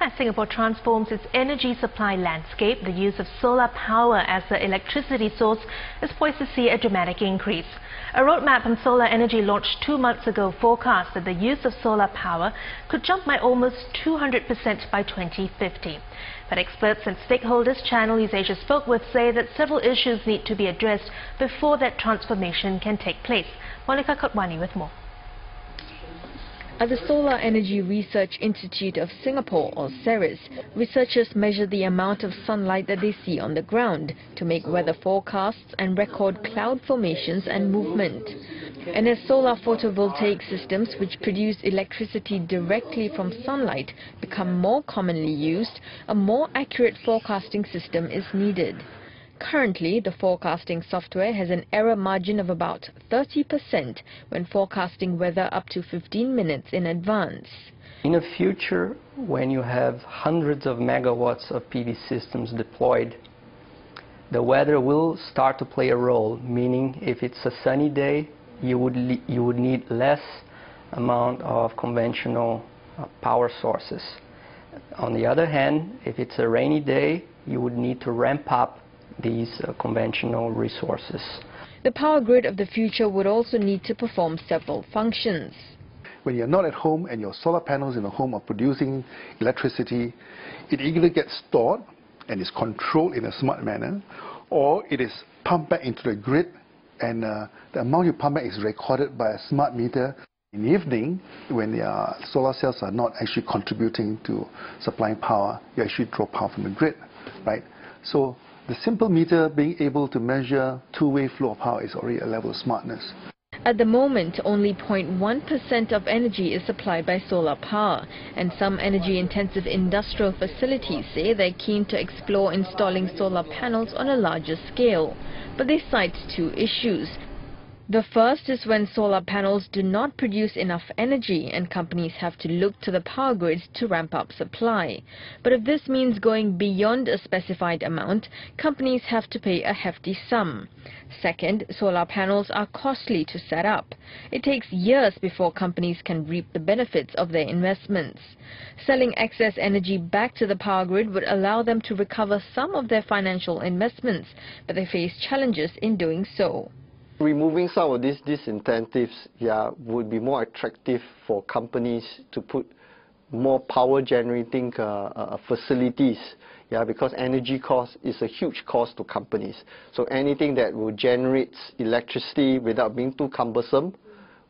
As Singapore transforms its energy supply landscape, the use of solar power as the electricity source is poised to see a dramatic increase. A roadmap on solar energy launched 2 months ago forecast that the use of solar power could jump by almost 200% by 2050. But experts and stakeholders Channel NewsAsia spoke with say that several issues need to be addressed before that transformation can take place. Monica Kotwani with more. At the Solar Energy Research Institute of Singapore, or SERIS, researchers measure the amount of sunlight that they see on the ground to make weather forecasts and record cloud formations and movement. And as solar photovoltaic systems, which produce electricity directly from sunlight, become more commonly used, a more accurate forecasting system is needed. Currently, the forecasting software has an error margin of about 30% when forecasting weather up to 15 minutes in advance. In the future, when you have hundreds of megawatts of PV systems deployed, the weather will start to play a role, meaning if it's a sunny day, you would need less amount of conventional power sources. On the other hand, if it's a rainy day, you would need to ramp up these conventional resources. The power grid of the future would also need to perform several functions. When you're not at home and your solar panels in the home are producing electricity, it either gets stored and is controlled in a smart manner, or it is pumped back into the grid, and the amount you pump back is recorded by a smart meter. In the evening, when the solar cells are not actually contributing to supplying power, you actually draw power from the grid, right? So the simple meter being able to measure two-way flow of power is already a level of smartness. At the moment, only 0.1% of energy is supplied by solar power, and some energy-intensive industrial facilities say they're keen to explore installing solar panels on a larger scale. But they cite two issues. The first is when solar panels do not produce enough energy and companies have to look to the power grids to ramp up supply. But if this means going beyond a specified amount, companies have to pay a hefty sum. Second, solar panels are costly to set up. It takes years before companies can reap the benefits of their investments. Selling excess energy back to the power grid would allow them to recover some of their financial investments, but they face challenges in doing so. Removing some of these disincentives would be more attractive for companies to put more power generating facilities, because energy cost is a huge cost to companies. So anything that will generate electricity without being too cumbersome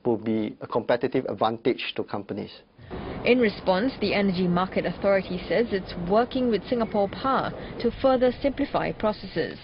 will be a competitive advantage to companies. In response, the Energy Market Authority says it's working with Singapore Power to further simplify processes.